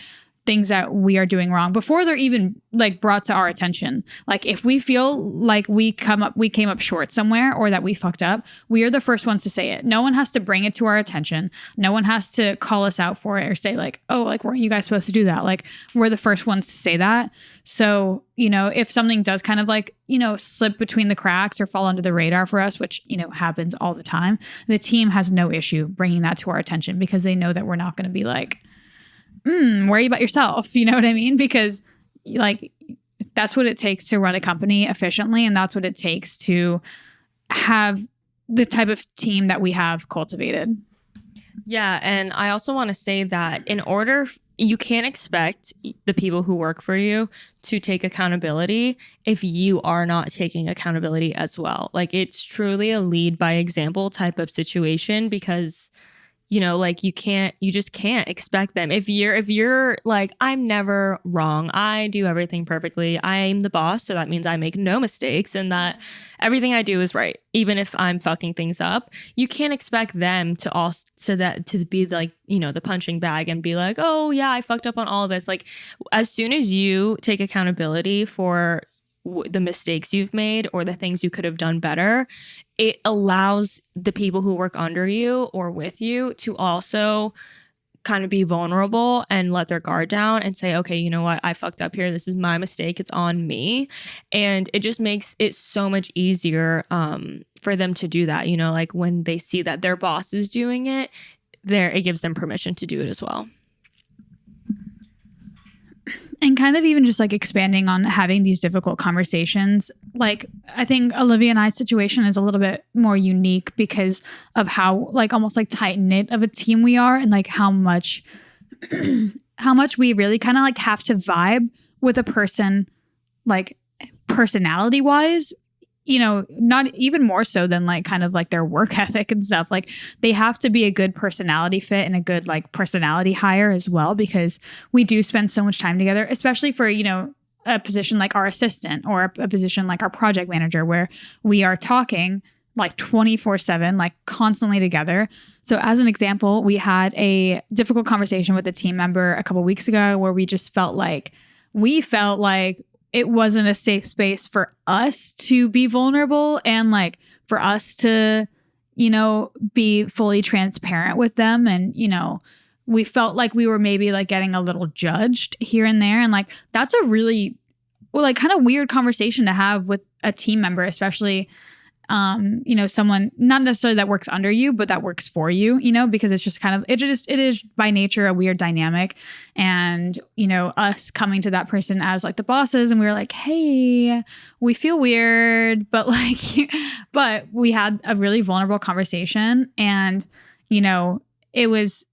things that we are doing wrong before they're even like brought to our attention. Like if we feel like we came up short somewhere or that we fucked up, we are the first ones to say it. No one has to bring it to our attention. No one has to call us out for it or say like, oh, like, weren't you guys supposed to do that? Like we're the first ones to say that. So, you know, if something does kind of like, you know, slip between the cracks or fall under the radar for us, which, you know, happens all the time, the team has no issue bringing that to our attention, because they know that we're not going to be like, worry about yourself. You know what I mean? Because like that's what it takes to run a company efficiently. And that's what it takes to have the type of team that we have cultivated. Yeah. And I also want to say that you can't expect the people who work for you to take accountability if you are not taking accountability as well. Like it's truly a lead by example type of situation, because you know, like you just can't expect them. If you're like, I'm never wrong, I do everything perfectly, I'm the boss, so that means I make no mistakes and that everything I do is right, even if I'm fucking things up, you can't expect them to be like, you know, the punching bag and be like, oh yeah, I fucked up on all of this. Like as soon as you take accountability for the mistakes you've made or the things you could have done better, it allows the people who work under you or with you to also kind of be vulnerable and let their guard down and say, okay, you know what? I fucked up here. This is my mistake. It's on me. And it just makes it so much easier for them to do that. You know, like when they see that their boss is doing it, it gives them permission to do it as well. And kind of even just like expanding on having these difficult conversations. Like, I think Olivia and I's situation is a little bit more unique because of how like almost like tight knit of a team we are, and like how much we really kind of like have to vibe with a person, like personality wise, you know, not even more so than like kind of like their work ethic and stuff. Like they have to be a good personality fit and a good like personality hire as well, because we do spend so much time together, especially for, you know, a position like our assistant or a position like our project manager, where we are talking like 24/7, like constantly together. So as an example, we had a difficult conversation with a team member a couple weeks ago where we felt like it wasn't a safe space for us to be vulnerable and like for us to, you know, be fully transparent with them. And, you know, we felt like we were maybe like getting a little judged here and there. And like, that's a really like kind of weird conversation to have with a team member, especially, you know, someone not necessarily that works under you, but that works for you, you know, because it's just kind of, it is by nature a weird dynamic. And, you know, us coming to that person as like the bosses, and we were like, hey, we feel weird, but like, but we had a really vulnerable conversation, and, you know, it was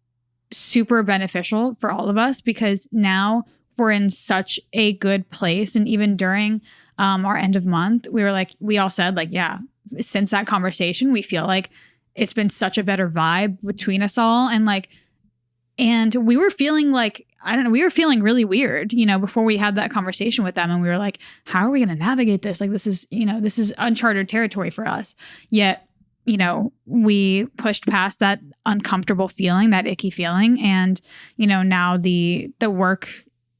super beneficial for all of us because now we're in such a good place. And even during our end of month, we all said like, yeah, since that conversation, we feel like it's been such a better vibe between us all. And we were feeling like, I don't know, we were feeling really weird, you know, before we had that conversation with them. And we were like, how are we going to navigate this? Like, this is uncharted territory for us. Yet, you know, we pushed past that uncomfortable feeling, that icky feeling. And, you know, now the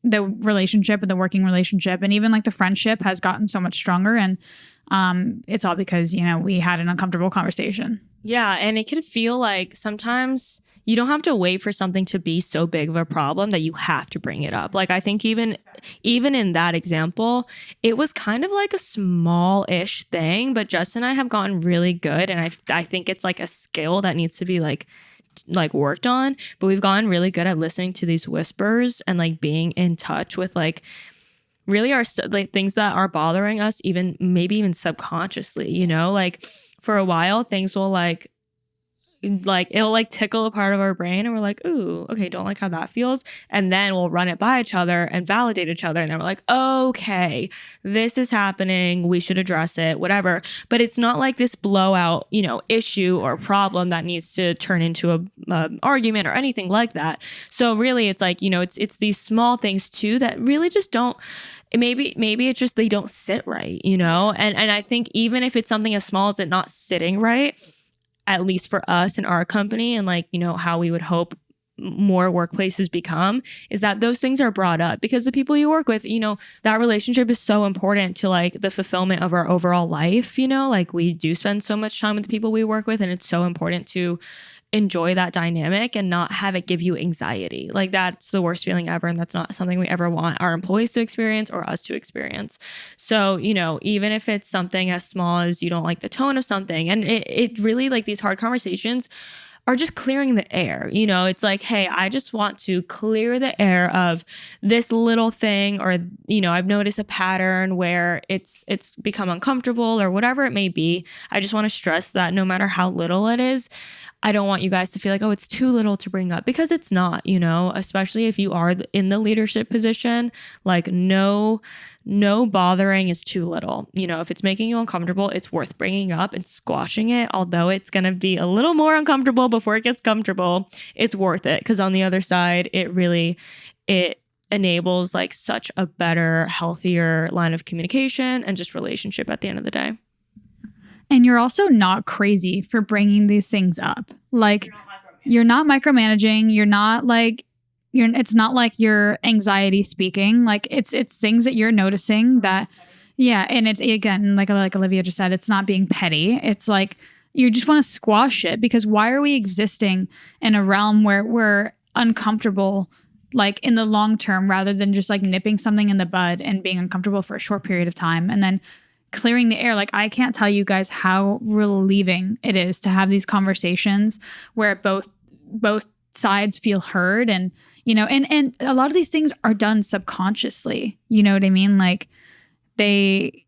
relationship and the working relationship and even like the friendship has gotten so much stronger. And it's all because, you know, we had an uncomfortable conversation. Yeah. And it can feel like sometimes you don't have to wait for something to be so big of a problem that you have to bring it up. Like, I think even in that example, it was kind of like a small-ish thing, but Justin and I have gotten really good. And I think it's like a skill that needs to be like worked on, but we've gotten really good at listening to these whispers and like being in touch with like really our like things that are bothering us, even maybe even subconsciously, you know, like for a while things will like it'll like tickle a part of our brain and we're like, ooh, okay, don't like how that feels. And then we'll run it by each other and validate each other. And then we're like, okay, this is happening. We should address it, whatever. But it's not like this blowout, you know, issue or problem that needs to turn into a argument or anything like that. So really it's like, you know, it's these small things too that really just don't, maybe it's just they don't sit right, you know? And I think even if it's something as small as it not sitting right, at least for us and our company and like, you know, how we would hope more workplaces become, is that those things are brought up because the people you work with, you know, that relationship is so important to like the fulfillment of our overall life, you know, like we do spend so much time with the people we work with and it's so important to enjoy that dynamic and not have it give you anxiety. Like that's the worst feeling ever. And that's not something we ever want our employees to experience or us to experience. So, you know, even if it's something as small as you don't like the tone of something, and it really like these hard conversations are just clearing the air. You know, it's like, hey, I just want to clear the air of this little thing, or, you know, I've noticed a pattern where it's become uncomfortable or whatever it may be. I just want to stress that no matter how little it is, I don't want you guys to feel like, oh, it's too little to bring up, because it's not, you know, especially if you are in the leadership position, like no bothering is too little. You know, if it's making you uncomfortable, it's worth bringing up and squashing it. Although it's going to be a little more uncomfortable before it gets comfortable, it's worth it. Because on the other side, it enables like such a better, healthier line of communication and just relationship at the end of the day. And you're also not crazy for bringing these things up. Like, you're not micromanaging. You're not like, it's not like you're anxiety speaking. Like, it's things that you're noticing that, yeah. And it's, again, like Olivia just said, it's not being petty. It's like, you just want to squash it, because why are we existing in a realm where we're uncomfortable like in the long term, rather than just like nipping something in the bud and being uncomfortable for a short period of time and then clearing the air. Like, I can't tell you guys how relieving it is to have these conversations where both sides feel heard. And and a lot of these things are done subconsciously, you know what I mean? Like these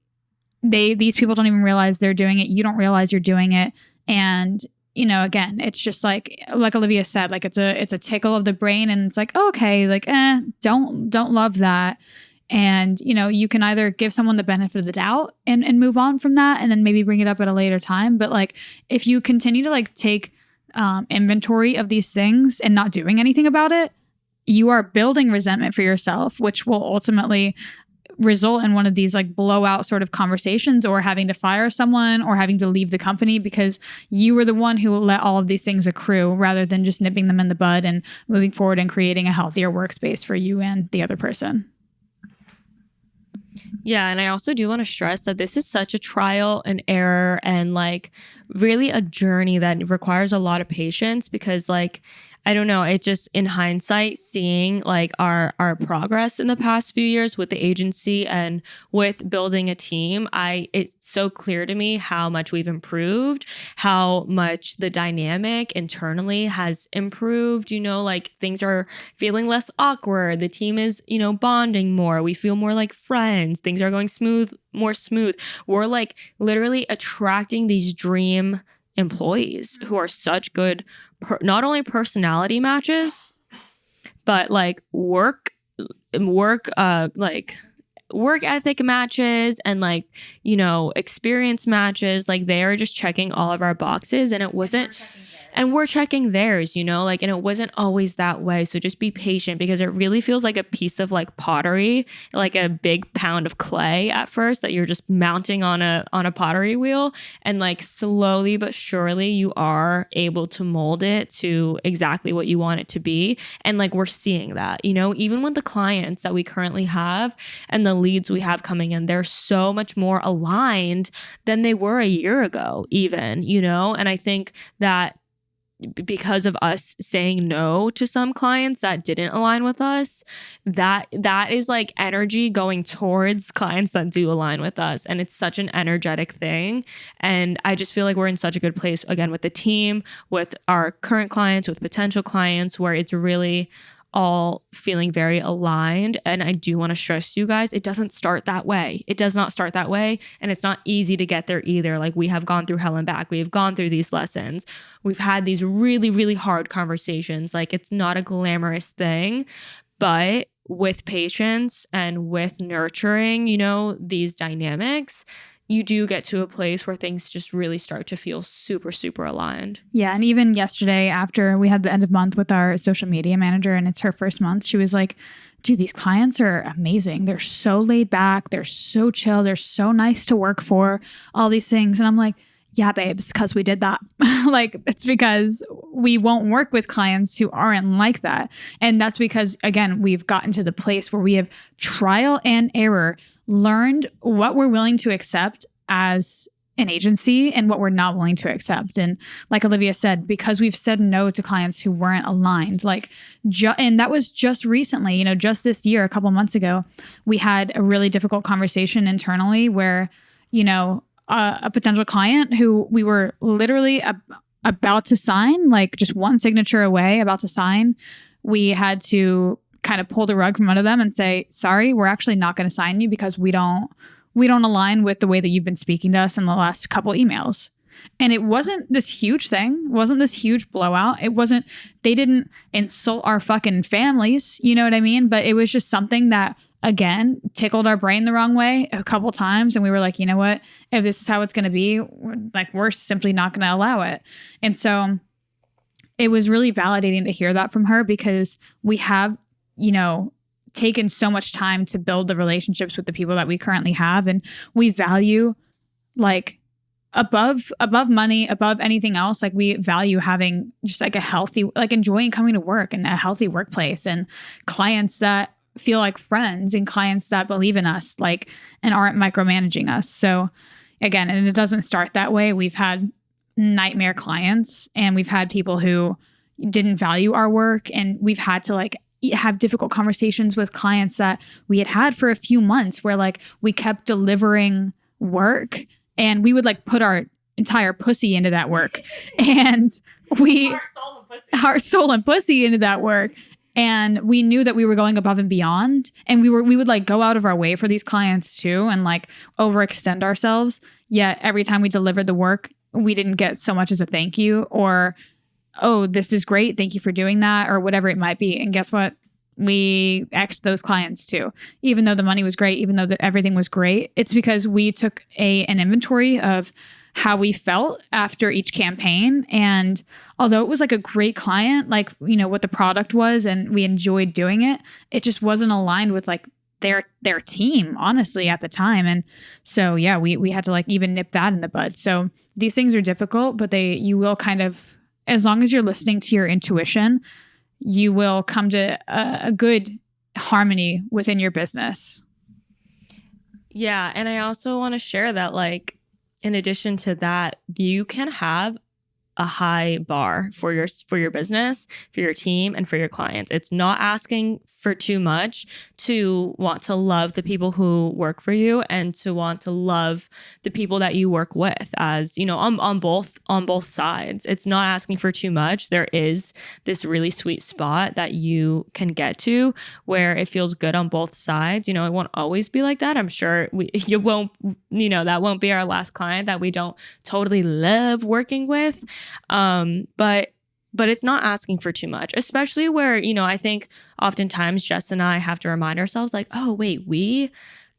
people don't even realize they're doing it. You don't realize you're doing it. And again, it's just like Olivia said, like it's a tickle of the brain, and it's like, oh, okay, like don't love that. And you can either give someone the benefit of the doubt and move on from that, and then maybe bring it up at a later time. But like, if you continue to like take inventory of these things and not doing anything about it, you are building resentment for yourself, which will ultimately result in one of these like blowout sort of conversations, or having to fire someone, or having to leave the company because you were the one who let all of these things accrue, rather than just nipping them in the bud and moving forward and creating a healthier workspace for you and the other person. Yeah, and I also do want to stress that this is such a trial and error, and like really a journey that requires a lot of patience, because like, I don't know, it just, in hindsight, seeing like our progress in the past few years with the agency and with building a team, it's so clear to me how much we've improved, how much the dynamic internally has improved. Like things are feeling less awkward. The team is, bonding more. We feel more like friends. Things are going more smooth. We're like literally attracting these dream employees who are such good not only personality matches, but like work ethic matches, and like experience matches. Like, they are just checking all of our boxes, and it wasn't, and we're checking theirs, like, and it wasn't always that way. So just be patient, because it really feels like a piece of like pottery, like a big pound of clay at first that you're just mounting on a pottery wheel, and like slowly but surely you are able to mold it to exactly what you want it to be. And like, we're seeing that, even with the clients that we currently have and the leads we have coming in, they're so much more aligned than they were a year ago even, and I think that because of us saying no to some clients that didn't align with us, that is like energy going towards clients that do align with us. And it's such an energetic thing. And I just feel like we're in such a good place, again, with the team, with our current clients, with potential clients, where it's really all feeling very aligned. And I do want to stress you guys, it doesn't start that way. It does not start that way. And it's not easy to get there either. Like, we have gone through hell and back. We have gone through these lessons. We've had these really, really hard conversations. Like, it's not a glamorous thing, but with patience and with nurturing, these dynamics, you do get to a place where things just really start to feel super, super aligned. Yeah. And even yesterday, after we had the end of month with our social media manager, and it's her first month, she was like, dude, these clients are amazing. They're so laid back. They're so chill. They're so nice to work for, all these things. And I'm like, yeah, babe, it's because we did that. Like, it's because we won't work with clients who aren't like that. And that's because, again, we've gotten to the place where we have trial and error learned what we're willing to accept as an agency and what we're not willing to accept. And like Olivia said, because we've said no to clients who weren't aligned, like, and that was just recently, just this year, a couple months ago, we had a really difficult conversation internally where, a potential client who we were literally about to sign, like just one signature away, about to sign, we had to kind of pull the rug from under them and say, sorry, we're actually not going to sign you because we don't align with the way that you've been speaking to us in the last couple emails. And it wasn't this huge thing. It wasn't this huge blowout. They didn't insult our fucking families. You know what I mean? But it was just something that, again, tickled our brain the wrong way a couple times. And we were like, you know what? If this is how it's going to be, we're simply not going to allow it. And so it was really validating to hear that from her, because we have, taken so much time to build the relationships with the people that we currently have. And we value, like, above money, above anything else, like, we value having just like a healthy, like, enjoying coming to work and a healthy workplace, and clients that feel like friends, and clients that believe in us, like, and aren't micromanaging us. So again, and it doesn't start that way. We've had nightmare clients, and we've had people who, didn't value our work. And we've had to like have difficult conversations with clients that we had for a few months where like we kept delivering work and we would like put our entire pussy into that work and our soul and pussy into that work. And we knew that we were going above and beyond, and we would like go out of our way for these clients too and like overextend ourselves. Yet every time we delivered the work, we didn't get so much as a thank you or, oh, this is great, thank you for doing that, or whatever it might be. And guess what? We X'd those clients too. Even though the money was great, even though that everything was great, it's because we took an inventory of how we felt after each campaign. And although it was like a great client, like, you know, what the product was and we enjoyed doing it, it just wasn't aligned with like their team, honestly, at the time. And so, yeah, we had to like even nip that in the bud. So these things are difficult, but you will kind of, as long as you're listening to your intuition, you will come to a good harmony within your business. Yeah. And I also want to share that, like, in addition to that, you can have a high bar for your business, for your team, and for your clients. It's not asking for too much to want to love the people who work for you and to want to love the people that you work with, as you know, on both sides. It's not asking for too much. There is this really sweet spot that you can get to where it feels good on both sides. You know, it won't always be like that. I'm sure that won't be our last client that we don't totally love working with. But it's not asking for too much, especially where, you know, I think oftentimes Jess and I have to remind ourselves like, oh, wait, we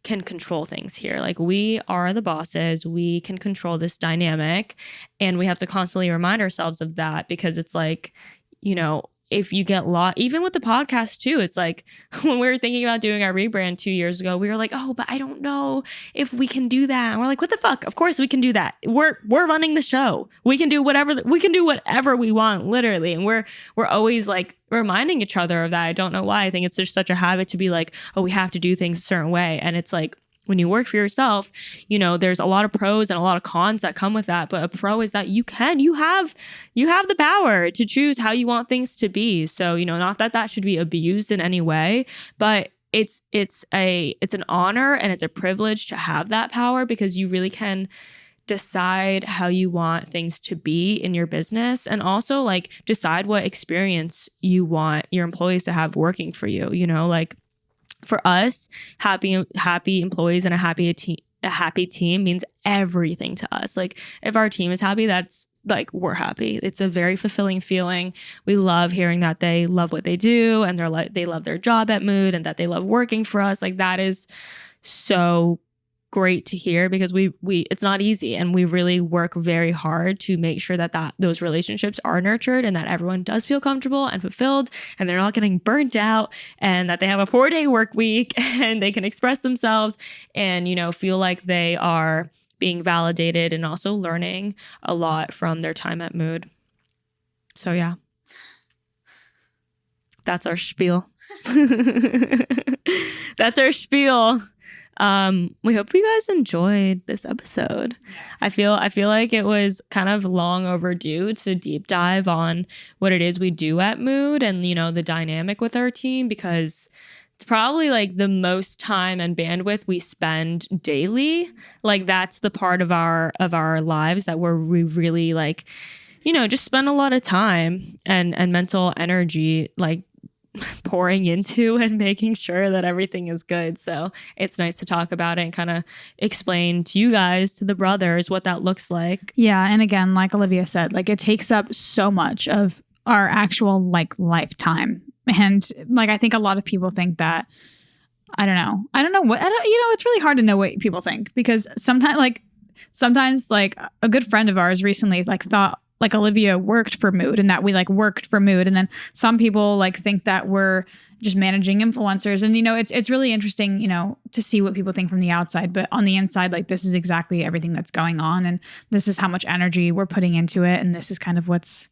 can control things here. Like, we are the bosses, we can control this dynamic, and we have to constantly remind ourselves of that, because it's like, you know, if you get lost, even with the podcast too, it's like when we were thinking about doing our rebrand 2 years ago, we were like, oh, but I don't know if we can do that. And we're like, what the fuck? Of course we can do that. We're running the show. We can do whatever we want, literally. And we're always like reminding each other of that. I don't know why. I think it's just such a habit to be like, oh, we have to do things a certain way. And it's like, when you work for yourself, you know, there's a lot of pros and a lot of cons that come with that. But a pro is that you have the power to choose how you want things to be. So, you know, not that should be abused in any way, but it's an honor and it's a privilege to have that power, because you really can decide how you want things to be in your business, and also like decide what experience you want your employees to have working for you. You know, like, for us, happy employees and a happy team means everything to us. Like, if our team is happy, that's like, we're happy. It's a very fulfilling feeling. We love hearing that they love what they do and they love their job at Mood and that they love working for us. Like, that is so great to hear, because we it's not easy, and we really work very hard to make sure that those relationships are nurtured and that everyone does feel comfortable and fulfilled and they're not getting burnt out, and that they have a 4-day work week and they can express themselves and, you know, feel like they are being validated and also learning a lot from their time at Mood. So yeah, that's our spiel. That's our spiel. We hope you guys enjoyed this episode. I feel like it was kind of long overdue to deep dive on what it is we do at Mood and, you know, the dynamic with our team, because it's probably like the most time and bandwidth we spend daily. Like, that's the part of our lives that we really like, you know, just spend a lot of time and mental energy like pouring into and making sure that everything is good. So it's nice to talk about it and kind of explain to you guys, to the brothers, what that looks like. Yeah. And again, like Olivia said, like, it takes up so much of our actual like lifetime. And like, I think a lot of people think that, I don't know, it's really hard to know what people think, because sometimes like a good friend of ours recently like thought like Olivia worked for Mood and that we like worked for Mood. And then some people like think that we're just managing influencers. And, you know, it's really interesting, you know, to see what people think from the outside. But on the inside, like, this is exactly everything that's going on. And this is how much energy we're putting into it. And this is kind of what's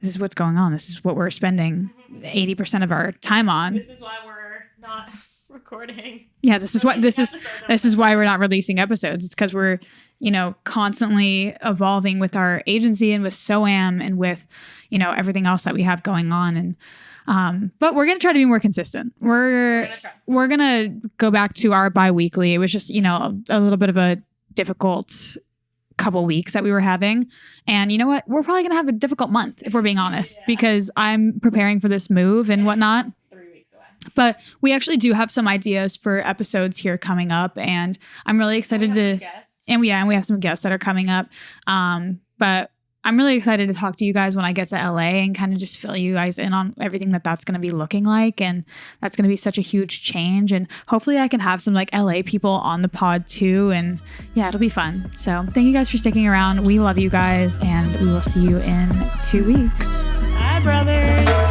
going on. This is what we're spending 80% of our time on. This is why we're not recording. Yeah, this is why we're not releasing episodes. It's because we're, constantly evolving with our agency and with SOAM and with, everything else that we have going on. And but we're gonna try to be more consistent. We're gonna go back to our bi-weekly. It was just, a little bit of a difficult couple weeks that we were having. And you know what? We're probably gonna have a difficult month if we're being honest, because I'm preparing for this move and whatnot. 3 weeks away. But we actually do have some ideas for episodes here coming up, and I'm really excited and we have some guests that are coming up. But I'm really excited to talk to you guys when I get to LA and kind of just fill you guys in on everything that's going to be looking like. And that's going to be such a huge change. And hopefully I can have some LA people on the pod too. And yeah, it'll be fun. So thank you guys for sticking around. We love you guys, and we will see you in 2 weeks. Bye, brothers.